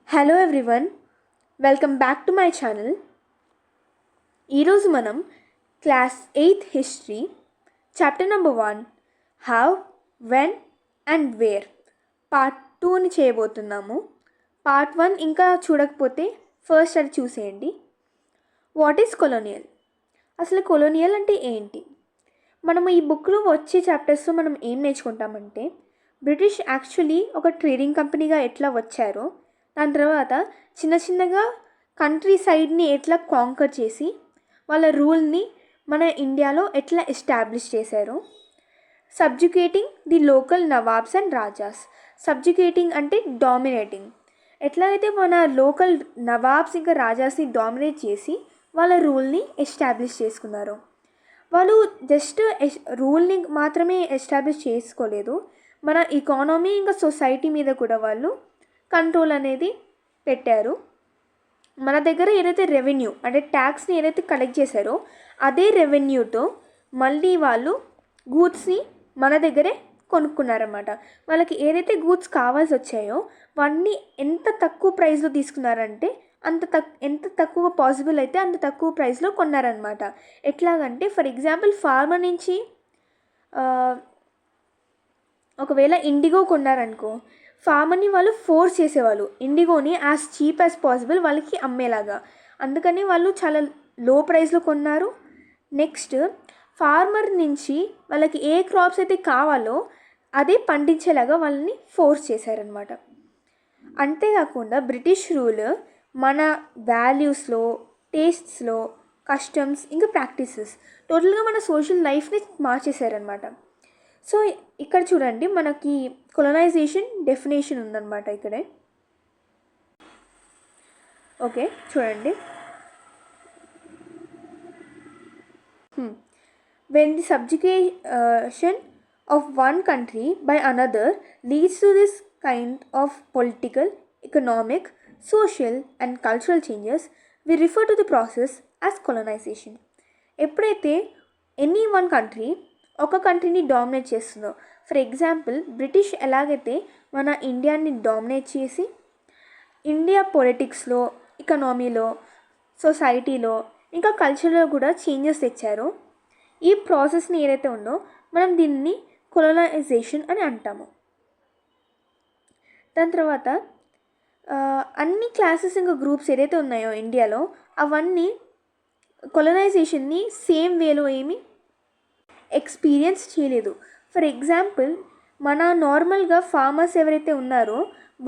Hello everyone, welcome back to my channel. ఈరోజు మనం class 8 history chapter number 1 how, when and where part 2ని చేయబోతున్నాము. Part 1 ఇంకా చూడకపోతే ఫస్ట్ అది చూసేయండి. What is colonial? అసలు కొలోనియల్ అంటే ఏంటి? మనము ఈ బుక్లో వచ్చే చాప్టర్స్లో మనం ఏం నేర్చుకుంటామంటే, బ్రిటిష్ యాక్చువల్లీ ఒక ట్రేడింగ్ కంపెనీగా ఎట్లా వచ్చారో, దాని తర్వాత చిన్న చిన్నగా కంట్రీ సైడ్ని ఎట్లా కాంకర్ చేసి వాళ్ళ రూల్ని మన ఇండియాలో ఎట్లా ఎస్టాబ్లిష్ చేశారో, సబ్జుకేటింగ్ the local nawabs and Raja's. సబ్జుకేటింగ్ అంటే డామినేటింగ్. ఎట్లయితే మన లోకల్ నవాబ్స్ ఇంకా రాజాస్ని డామినేట్ చేసి వాళ్ళ రూల్ని ఎస్టాబ్లిష్ చేసుకున్నారో, వాళ్ళు జస్ట్ రూల్ని మాత్రమే ఎస్టాబ్లిష్ చేసుకోలేదు, మన ఎకానమీ ఇంకా సొసైటీ మీద కూడా వాళ్ళు కంట్రోల్ అనేది పెట్టారు. మన దగ్గర ఏదైతే రెవెన్యూ అంటే ట్యాక్స్ని ఏదైతే కలెక్ట్ చేశారో అదే రెవెన్యూతో మళ్ళీ వాళ్ళు గూడ్స్ని మన దగ్గరే కొనుక్కున్నారన్నమాట. వాళ్ళకి ఏదైతే గూడ్స్ కావాల్సి వచ్చాయో వాటిని ఎంత తక్కువ ప్రైస్లో తీసుకున్నారంటే ఎంత తక్కువ పాసిబుల్ అయితే అంత తక్కువ ప్రైస్లో కొన్నారనమాట. ఎట్లాగంటే ఫర్ ఎగ్జాంపుల్ ఫార్మర్ నుంచి ఒకవేళ ఇండిగో కొన్నారనుకో, ఫార్మర్ని వాళ్ళు ఫోర్స్ చేసేవాళ్ళు ఇండిగోని యాజ్ చీప్ యాజ్ పాసిబుల్ వాళ్ళకి అమ్మేలాగా. అందుకని వాళ్ళు చాలా లో ప్రైస్లో కొన్నారు. నెక్స్ట్ ఫార్మర్ నుంచి వాళ్ళకి ఏ క్రాప్స్ అయితే కావాలో అదే పండించేలాగా వాళ్ళని ఫోర్స్ చేశారనమాట. అంతేకాకుండా బ్రిటిష్ రూల్ మన వాల్యూస్లో, టేస్ట్స్లో, కస్టమ్స్ ఇంకా ప్రాక్టీసెస్ టోటల్గా మన సోషల్ లైఫ్ని మార్చేశారనమాట. సో ఇక్కడ చూడండి, మనకి కొలనైజేషన్ డెఫినేషన్ ఉందన్నమాట ఇక్కడే. ఓకే చూడండి, when the subjugation of one country by another leads to this kind of political, economic, social and cultural changes, we refer to the process as colonization. ఎప్పుడైతే any one country ఒక కంట్రీని dominate చేస్తుందో, for example British ఎలాగైతే మన ఇండియాని dominate చేసి India పొలిటిక్స్లో, ఎకనామీలో, సొసైటీలో ఇంకా కల్చర్లో కూడా చేంజెస్ తెచ్చారో, ఈ ప్రాసెస్ని ఏదైతే ఉందో మనం దీన్ని కొలనైజేషన్ అని అంటాము. దాని తర్వాత అన్ని క్లాసెస్ ఇంకా గ్రూప్స్ ఏదైతే ఉన్నాయో ఇండియాలో అవన్నీ కొలనైజేషన్ని సేమ్ వేలో ఏమి ఎక్స్పీరియన్స్ చేయలేదు. ఫర్ ఎగ్జాంపుల్ మన నార్మల్గా ఫార్మర్స్ ఎవరైతే ఉన్నారో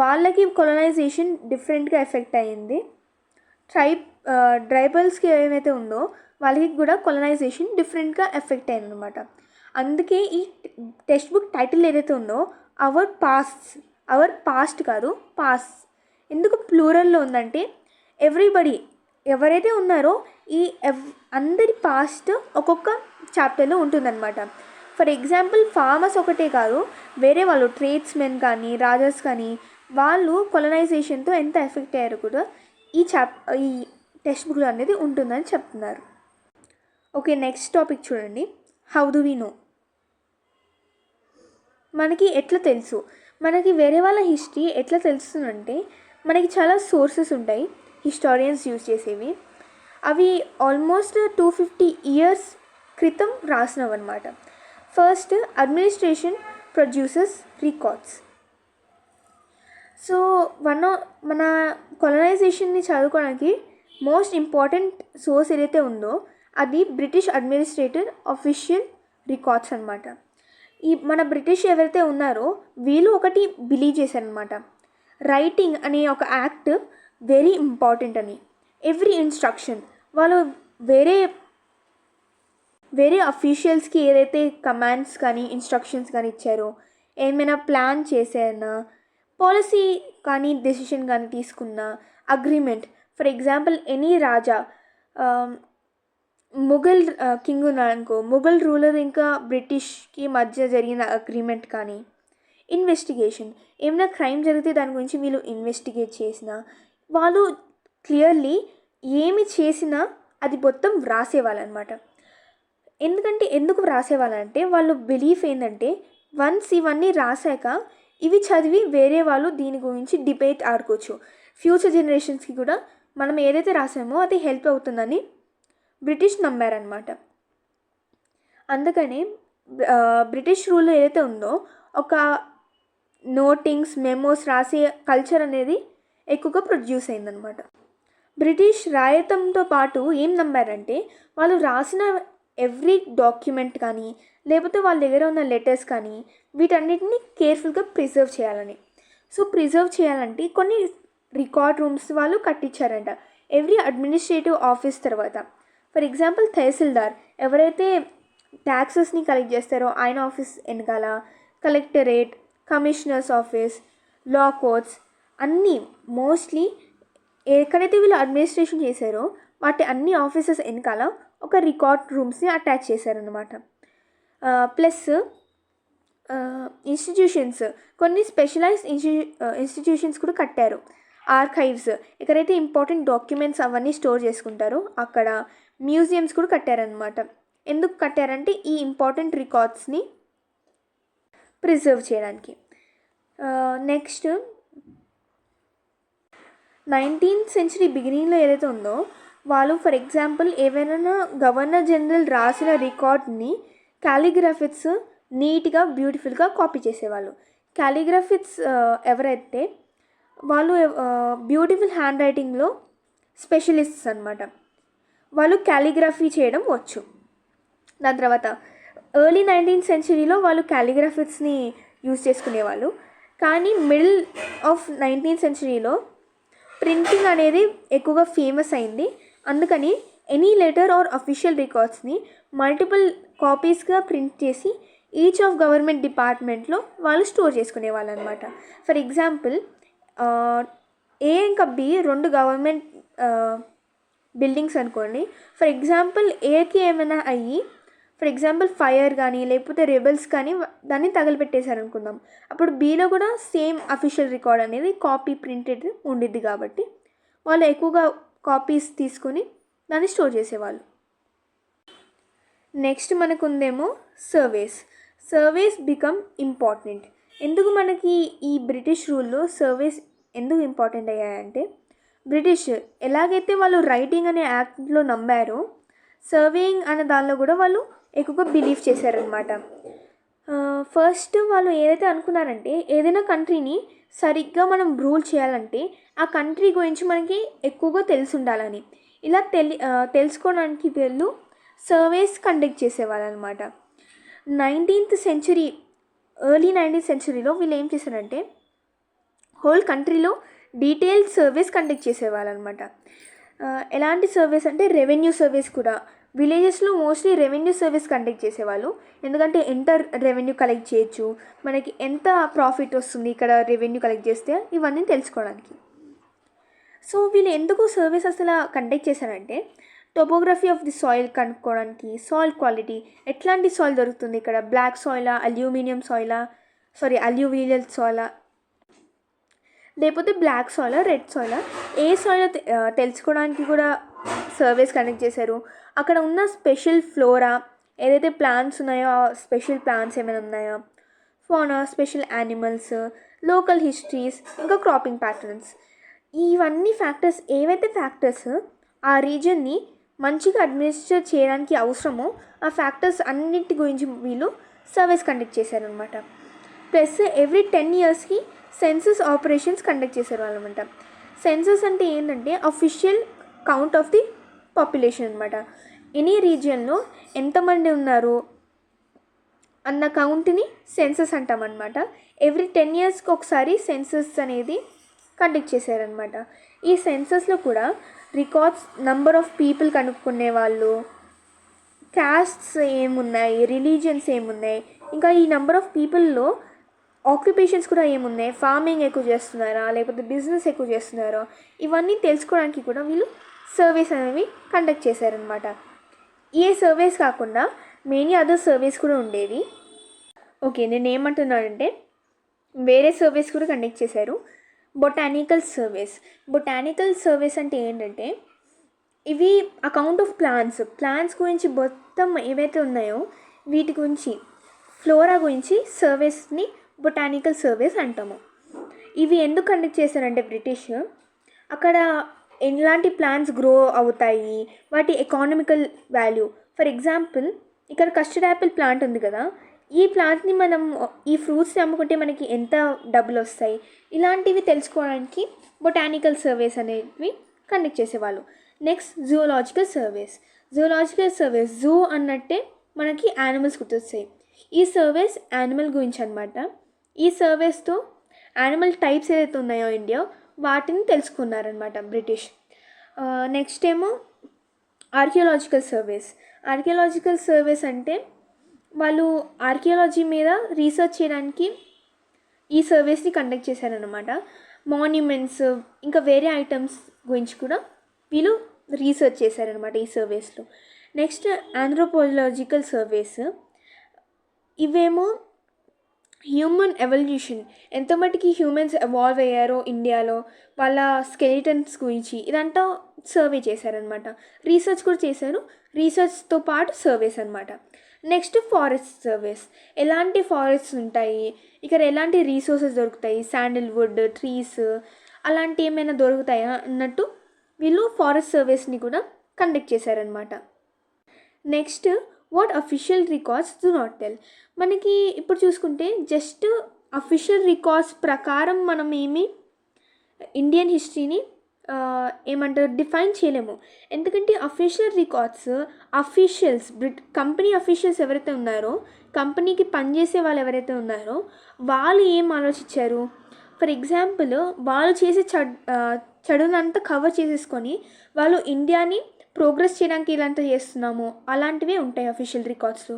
వాళ్ళకి కొలనైజేషన్ డిఫరెంట్గా ఎఫెక్ట్ అయ్యింది. ట్రైబల్స్కి ఏమైతే ఉందో వాళ్ళకి కూడా కొలనైజేషన్ డిఫరెంట్గా ఎఫెక్ట్ అయింది అనమాట. అందుకే ఈ టెక్స్ట్ బుక్ టైటిల్ ఏదైతే ఉందో అవర్ పాస్ట్ కాదు, పాస్. ఎందుకు ప్లూరల్లో ఉందంటే ఎవ్రీబడి ఎవరైతే ఉన్నారో ఈ అందరి పాస్ట్ ఒక్కొక్క చాప్టర్లో ఉంటుందన్నమాట. ఫర్ ఎగ్జాంపుల్ ఫార్మర్స్ ఒకటే కాదు, వేరే వాళ్ళు ట్రేడ్స్మెన్ కానీ రాజాస్ కానీ వాళ్ళు కొలనైజేషన్తో ఎంత ఎఫెక్ట్ అయ్యారో కూడా ఈ టెక్స్ట్ బుక్లో అనేది ఉంటుందని చెప్తున్నారు. ఓకే నెక్స్ట్ టాపిక్ చూడండి, హౌ డు వి నో? మనకి ఎట్లా తెలుసు? మనకి వేరే వాళ్ళ హిస్టరీ ఎట్లా తెలుస్తుందంటే మనకి చాలా సోర్సెస్ ఉంటాయి హిస్టారియన్స్ యూజ్ చేసేవి. అవి ఆల్మోస్ట్ 250 years క్రితం రాసినవన్నమాట. First administration produces records. So మన కొలనైజేషన్ని చదువుకోవడానికి మోస్ట్ ఇంపార్టెంట్ సోర్స్ ఏదైతే ఉందో అది బ్రిటిష్ అడ్మినిస్ట్రేటర్ అఫీషియల్ రికార్డ్స్ అనమాట. ఈ మన బ్రిటిష్ ఎవరైతే ఉన్నారో వీళ్ళు ఒకటి బిలీవ్ చేశారనమాట, రైటింగ్ అనే ఒక యాక్ట్ వెరీ ఇంపార్టెంట్ అని. ఎవ్రీ ఇన్స్ట్రక్షన్ వాళ్ళు వేరే అఫీషియల్స్కి ఏదైతే కమాండ్స్ కానీ ఇన్స్ట్రక్షన్స్ కానీ ఇచ్చారో, ఏమైనా ప్లాన్ చేసేనా, పాలసీ కానీ డెసిషన్ కానీ తీసుకున్న, agreement for example any raja Mughal king ఉన్నారనుకో, ముఘల్ రూలర్ ఇంకా బ్రిటిష్కి మధ్య జరిగిన అగ్రిమెంట్ కానీ, ఇన్వెస్టిగేషన్ ఏమైనా క్రైమ్ జరిగితే దాని గురించి వీళ్ళు ఇన్వెస్టిగేట్ చేసిన, వాళ్ళు క్లియర్లీ ఏమి చేసినా అది మొత్తం వ్రాసేవాళ్ళనమాట. ఎందుకు వ్రాసేవాళ్ళంటే వాళ్ళు బిలీఫ్ ఏంటంటే వన్స్ ఇవన్నీ రాశాక ఇవి చదివి వేరే వాళ్ళు దీని గురించి డిబేట్ ఆడుకోవచ్చు. ఫ్యూచర్ జనరేషన్స్కి కూడా మనం ఏదైతే రాసామో అది హెల్ప్ అవుతుందని బ్రిటిష్ నమ్మారనమాట. అందుకని బ్రిటిష్ రూల్ ఏదైతే ఉందో ఒక నోటింగ్స్, మెమోస్ రాసే కల్చర్ అనేది ఎక్కువగా ప్రొడ్యూస్ అయిందనమాట. బ్రిటిష్ రాయతంతో పాటు ఏం నమ్మారంటే వాళ్ళు రాసిన ఎవ్రీ డాక్యుమెంట్ కానీ లేకపోతే వాళ్ళ దగ్గర ఉన్న లెటర్స్ కానీ వీటన్నిటిని కేర్ఫుల్గా ప్రిజర్వ్ చేయాలని. సో ప్రిజర్వ్ చేయాలంటే కొన్ని రికార్డ్ రూమ్స్ వాళ్ళు కట్టించారంట ఎవ్రీ అడ్మినిస్ట్రేటివ్ ఆఫీస్ తర్వాత. ఫర్ ఎగ్జాంపుల్ తహసీల్దార్ ఎవరైతే ట్యాక్సెస్ని కలెక్ట్ చేస్తారో ఆయన ఆఫీస్ వెనకాల కలెక్టరేట్, కమిషనర్స్ ఆఫీస్, లా కోర్ట్స్ అన్నీ మోస్ట్లీ ఎక్కడైతే వీళ్ళు అడ్మినిస్ట్రేషన్ చేశారో వాటి అన్ని ఆఫీసెస్ వెనకాల ఒక రికార్డ్ రూమ్స్ని అటాచ్ చేశారనమాట. ప్లస్ ఇన్స్టిట్యూషన్స్, కొన్ని స్పెషలైజ్డ్ ఇన్స్టిట్యూషన్స్ కూడా కట్టారు. ఆర్కైవ్స్ ఎక్కడైతే ఇంపార్టెంట్ డాక్యుమెంట్స్ అవన్నీ స్టోర్ చేసుకుంటారో అక్కడ మ్యూజియంస్ కూడా కట్టారనమాట. ఎందుకు కట్టారంటే ఈ ఇంపార్టెంట్ రికార్డ్స్ని ప్రిజర్వ్ చేయడానికి. నెక్స్ట్ 19th సెంచరీ బిగినింగ్లో ఏదైతే ఉందో వాళ్ళు ఫర్ ఎగ్జాంపుల్ ఏవైనా గవర్నర్ జనరల్ రాసిన రికార్డ్ని క్యాలిగ్రాఫిక్స్ నీట్గా బ్యూటిఫుల్గా కాపీ చేసేవాళ్ళు. క్యాలిగ్రాఫిక్స్ ఎవరైతే వాళ్ళు బ్యూటిఫుల్ హ్యాండ్ రైటింగ్లో స్పెషలిస్ట్స్ అనమాట. వాళ్ళు క్యాలిగ్రఫీ చేయడం వచ్చు. దాని తర్వాత ఎర్లీ 19th సెంచరీలో వాళ్ళు క్యాలిగ్రాఫిక్స్ని యూజ్ చేసుకునేవాళ్ళు. కానీ మిడిల్ ఆఫ్ 19th సెంచరీలో ప్రింటింగ్ అనేది ఎక్కువగా ఫేమస్ అయింది. అందుకని ఎనీ లెటర్ ఆర్ అఫీషియల్ రికార్డ్స్ని మల్టిపుల్ కాపీస్గా ప్రింట్ చేసి ఈచ్ ఆఫ్ గవర్నమెంట్ డిపార్ట్మెంట్లో వాళ్ళు స్టోర్ చేసుకునేవాళ్ళు అనమాట. ఫర్ ఎగ్జాంపుల్ ఏ ఇంకా బి 2 గవర్నమెంట్ బిల్డింగ్స్ అనుకోండి. ఫర్ ఎగ్జాంపుల్ ఏకి ఏమైనా అయ్యి ఫర్ ఎగ్జాంపుల్ ఫైర్ కానీ లేకపోతే రెబల్స్ కానీ దాన్ని తగలపెట్టేశారు అనుకుందాం. అప్పుడు బీలో కూడా సేమ్ అఫీషియల్ రికార్డ్ అనేది కాపీ ప్రింటెడ్ ఉండిద్ది కాబట్టి వాళ్ళు ఎక్కువగా కాపీస్ తీసుకొని దాన్ని స్టోర్ చేసేవాళ్ళు. నెక్స్ట్ మనకు ఉందేమో సర్వేస్ బికమ్ ఇంపార్టెంట్. ఎందుకు మనకి ఈ బ్రిటిష్ రూల్లో సర్వేస్ ఎందుకు ఇంపార్టెంట్ అయ్యాయంటే బ్రిటిష్ ఎలాగైతే వాళ్ళు రైటింగ్ అనే యాక్ట్లో నమ్మారో సర్వేయింగ్ అనే దానిలో కూడా వాళ్ళు ఎక్కువగా బిలీవ్ చేశారనమాట. ఫస్ట్ వాళ్ళు ఏదైతే అనుకున్నారంటే ఏదైనా కంట్రీని సరిగ్గా మనం రూల్ చేయాలంటే ఆ కంట్రీ గురించి మనకి ఎక్కువగా తెలిసి ఉండాలని. ఇలా తెలుసుకోవడానికి వీళ్ళు సర్వేస్ కండక్ట్ చేసేవాళ్ళు అనమాట. 19th సెంచరీ ఎర్లీ 19th సెంచరీలో వీళ్ళు ఏం చేశారంటే హోల్ కంట్రీలో డీటెయిల్డ్ సర్వేస్ కండక్ట్ చేసేవాళ్ళు అనమాట. ఎలాంటి సర్వేస్ అంటే రెవెన్యూ సర్వేస్ కూడా. విలేజెస్లో మోస్ట్లీ రెవెన్యూ సర్వీస్ కండక్ట్ చేసేవాళ్ళు. ఎందుకంటే ఎంత రెవెన్యూ కలెక్ట్ చేయొచ్చు, మనకి ఎంత ప్రాఫిట్ వస్తుంది ఇక్కడ రెవెన్యూ కలెక్ట్ చేస్తే, ఇవన్నీ తెలుసుకోవడానికి. సో వీళ్ళు ఎందుకు సర్వీస్ అసలు కండక్ట్ చేశారంటే టోపోగ్రఫీ ఆఫ్ ది సాయిల్ కనుక్కోవడానికి, సాయిల్ క్వాలిటీ, ఎట్లాంటి సాయిల్ దొరుకుతుంది ఇక్కడ, బ్లాక్ సాయిలా, అల్యూవియల్ సాయిలా, లేకపోతే బ్లాక్ సాయిలా, రెడ్ సాయిలా, ఏ సాయిల్ తెలుసుకోవడానికి కూడా సర్వేస్ కండక్ట్ చేశారు. అక్కడ ఉన్న స్పెషల్ ఫ్లోరా ఏదైతే ప్లాంట్స్ ఉన్నాయో ఆ స్పెషల్ ప్లాంట్స్ ఏమైనా ఉన్నాయా, ఫోనా, స్పెషల్ యానిమల్స్, లోకల్ హిస్టరీస్, ఇంకా క్రాపింగ్ ప్యాటర్న్స్, ఇవన్నీ ఫ్యాక్టర్స్ ఏవైతే ఫ్యాక్టర్స్ ఆ రీజన్ని మంచిగా అడ్మినిస్టర్ చేయడానికి అవసరమో ఆ ఫ్యాక్టర్స్ అన్నింటి గురించి వీళ్ళు సర్వేస్ కండక్ట్ చేశారనమాట. ప్లస్ ఎవ్రీ 10 yearsకి సెన్సస్ ఆపరేషన్స్ కండక్ట్ చేశారు అనమాట. సెన్సస్ అంటే ఏంటంటే official count of the population అనమాట. ఎనీ రీజియన్లో ఎంతమంది ఉన్నారు అన్న కౌంట్ని సెన్సస్ అంటామన్నమాట. ఎవ్రీ 10 yearsకి ఒకసారి సెన్సస్ అనేది కండక్ట్ చేశారనమాట. ఈ సెన్సస్లో కూడా రికార్డ్స్, నంబర్ ఆఫ్ పీపుల్ కనుక్కునే వాళ్ళు, క్యాస్ట్స్ ఏమున్నాయి, రిలీజియన్స్ ఏమున్నాయి, ఇంకా ఈ నంబర్ ఆఫ్ పీపుల్లో ఆక్యుపేషన్స్ కూడా ఏమున్నాయి, ఫార్మింగ్ ఎక్కువ చేస్తున్నారా లేకపోతే బిజినెస్ ఎక్కువ చేస్తున్నారా, ఇవన్నీ తెలుసుకోవడానికి కూడా వీళ్ళు సర్వేస్ అనేవి కండక్ట్ చేశారనమాట. ఏ సర్వేస్ కాకుండా మెనీ అదర్ సర్వేస్ కూడా ఉండేవి. ఓకే, నేను ఏమంటున్నానంటే వేరే సర్వేస్ కూడా కండక్ట్ చేశారు. బొటానికల్ సర్వేస్ అంటే ఏంటంటే ఇవి అకౌంట్ ఆఫ్ ప్లాంట్స్ గురించి మొత్తం ఏవైతే ఉన్నాయో వీటి గురించి, ఫ్లోరా గురించి సర్వేస్ని బొటానికల్ సర్వేస్ అంటాము. ఇవి ఎందుకు కండక్ట్ చేశారంటే బ్రిటిష్ అక్కడ ఎలాంటి ప్లాంట్స్ గ్రో అవుతాయి, వాటి ఎకానమికల్ వాల్యూ. ఫర్ ఎగ్జాంపుల్ ఇక్కడ కస్టర్డ్ యాపిల్ ప్లాంట్ ఉంది కదా, ఈ ప్లాంట్ని మనం ఈ ఫ్రూట్స్ని అమ్ముకుంటే మనకి ఎంత డబ్బులు వస్తాయి, ఇలాంటివి తెలుసుకోవడానికి బొటానికల్ సర్వేస్ అనేవి కండక్ట్ చేసేవాళ్ళు. Next zoological surveys. జూ అన్నట్టే మనకి యానిమల్స్ గుర్తొస్తాయి. ఈ సర్వేస్ యానిమల్ గురించి అనమాట. ఈ సర్వేస్తో యానిమల్ టైప్స్ ఏదైతే ఉన్నాయో ఇండియా వాటిని తెలుసుకున్నారనమాట బ్రిటిష్. నెక్స్ట్ ఏమో ఆర్కియాలజికల్ సర్వేస్ అంటే వాళ్ళు ఆర్కియాలజీ మీద రీసెర్చ్ చేయడానికి ఈ సర్వేస్ని కండక్ట్ చేశారనమాట. మాన్యుమెంట్స్ ఇంకా వేరే ఐటమ్స్ గురించి కూడా వీళ్ళు రీసెర్చ్ చేశారనమాట ఈ సర్వేస్లో. Next anthropological surveys. ఇవేమో హ్యూమన్ ఎవల్యూషన్, ఎంత మటుకి హ్యూమన్స్ ఎవాల్వ్ అయ్యారో ఇండియాలో, వాళ్ళ స్కెలిటన్స్ గురించి ఇదంతా సర్వే చేశారనమాట. రీసెర్చ్ కూడా చేశారు, రీసెర్చ్తో పాటు సర్వేస్ అనమాట. Next forest surveys. ఎలాంటి ఫారెస్ట్స్ ఉంటాయి, ఇక్కడ ఎలాంటి రీసోర్సెస్ దొరుకుతాయి, శాండిల్వుడ్, ట్రీస్ అలాంటి ఏమైనా దొరుకుతాయా అన్నట్టు వీళ్ళు ఫారెస్ట్ సర్వేస్ని కూడా కండక్ట్ చేశారనమాట. Next what official records do not tell. మనకి ఇప్పుడు చూసుకుంటే జస్ట్ అఫీషియల్ రికార్డ్స్ ప్రకారం మనం ఇండియన్ హిస్టరీని ఏమంటారు డిఫైన్ చేయలేము. ఎందుకంటే అఫీషియల్ రికార్డ్స్ కంపెనీ అఫీషియల్స్ ఎవరైతే ఉన్నారో, కంపెనీకి పనిచేసే వాళ్ళు ఎవరైతే ఉన్నారో వాళ్ళు ఏం ఆలోచించారు. ఫర్ ఎగ్జాంపుల్ వాళ్ళు చేసే చెడునంతా కవర్ చేసేసుకొని వాళ్ళు ఇండియాని ప్రోగ్రెస్ చేయడానికి ఇలాంటి చేస్తున్నాము అలాంటివే ఉంటాయి అఫీషియల్ రికార్డ్స్లో.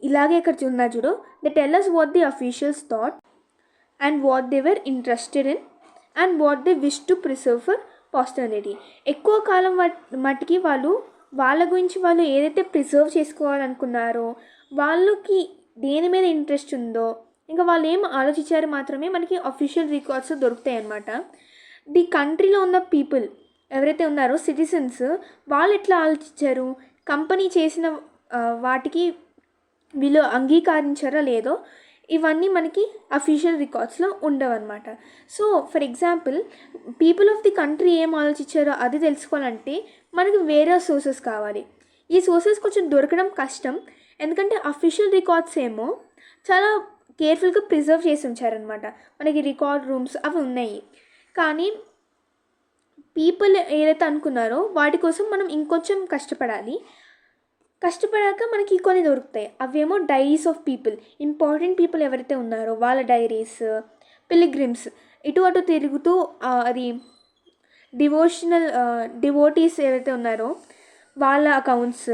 ఇలాగే ఇక్కడ ఉన్నా చూడు, they tell us what the officials thought and what they were interested in and what they wish to preserve for posterity. ఎక్కువ కాలం మట్టికి వాళ్ళ గురించి వాళ్ళు ఏదైతే ప్రిజర్వ్ చేసుకోవాలనుకున్నారో, వాళ్ళకి దేని మీద ఇంట్రెస్ట్ ఉందో, ఇంకా వాళ్ళు ఏం ఆలోచించారో మాత్రమే మనకి అఫీషియల్ రికార్డ్స్ దొరుకుతాయి అన్నమాట. ది కంట్రీలో ఉన్న పీపుల్ ఎవరైతే ఉన్నారో సిటిజన్స్, వాళ్ళు ఎట్లా ఆలోచించారు, కంపెనీ చేసిన వాటికి వీళ్ళు అంగీకరించారా లేదో, ఇవన్నీ మనకి అఫీషియల్ రికార్డ్స్లో ఉండవన్నమాట. So for example people of the country ఏం ఆలోచించారో అది తెలుసుకోవాలంటే మనకి వేరే సోర్సెస్ కావాలి. ఈ సోర్సెస్ కొంచెం దొరకడం కష్టం, ఎందుకంటే అఫీషియల్ రికార్డ్స్ ఏమో చాలా కేర్ఫుల్గా ప్రిజర్వ్ చేసి ఉంచారనమాట. మనకి రికార్డ్ రూమ్స్ అవి ఉన్నాయి, కానీ పీపుల్ ఏదైతే అనుకున్నారో వాటి కోసం మనం ఇంకొంచెం కష్టపడాక మనకి కొన్ని దొరుకుతాయి. అవేమో diaries of people, important people ఎవరైతే ఉన్నారో వాళ్ళ డైరీస్, పిలిగ్రిమ్స్ ఇటు అటు తిరుగుతూ అది డివోటీస్ ఎవరైతే ఉన్నారో వాళ్ళ accounts,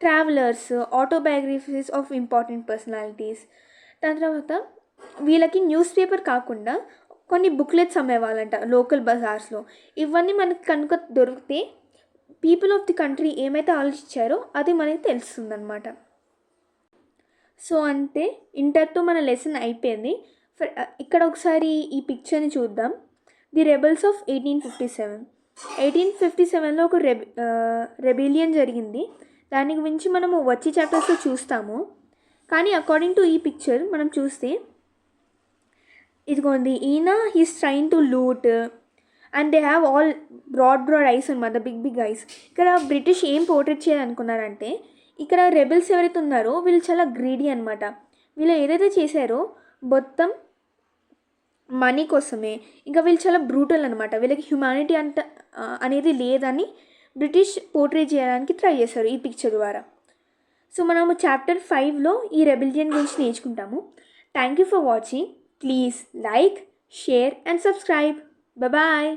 travellers, autobiographies of important personalities. దాని తర్వాత వీళ్ళకి న్యూస్ పేపర్ కాకుండా కొన్ని బుక్లెట్స్ అమ్మేవాళ్ళంట లోకల్ బజార్స్లో. ఇవన్నీ మనకి కనుక దొరికితే పీపుల్ ఆఫ్ ది కంట్రీ ఏమైతే ఆలోచించారో అది మనకి తెలుస్తుందన్నమాట. సో అంతే, ఇంటర్తో మన లెసన్ అయిపోయింది. ఇక్కడ ఒకసారి ఈ పిక్చర్ని చూద్దాం. ది రెబెల్స్ ఆఫ్ 1857లో ఒక రెబిలియన్ జరిగింది. దాని గురించి మనము వచ్చే చాప్టర్స్లో చూస్తాము. కానీ అకార్డింగ్ టు ఈ పిక్చర్ మనం చూస్తే ఇదిగోండి, ఈయన he's train to loot and they have all broad eyes అనమాట, బిగ్ ఐస్. ఇక్కడ బ్రిటిష్ ఏం పోర్ట్రేట్ చేయాలనుకున్నారంటే, ఇక్కడ రెబెల్స్ ఎవరైతే ఉన్నారో వీళ్ళు చాలా గ్రీడీ అనమాట. వీళ్ళు ఏదైతే చేశారో మొత్తం మనీ కోసమే. ఇంకా వీళ్ళు చాలా బ్రూటల్ అనమాట, వీళ్ళకి హ్యుమానిటీ అనేది లేదని బ్రిటిష్ పోర్ట్రేట్ చేయడానికి ట్రై చేశారు ఈ పిక్చర్ ద్వారా. సో మనము చాప్టర్ 5లో ఈ రెబెలియన్ గురించి నేర్చుకుంటాము. Thank you for watching. Please like, share and subscribe. Bye bye.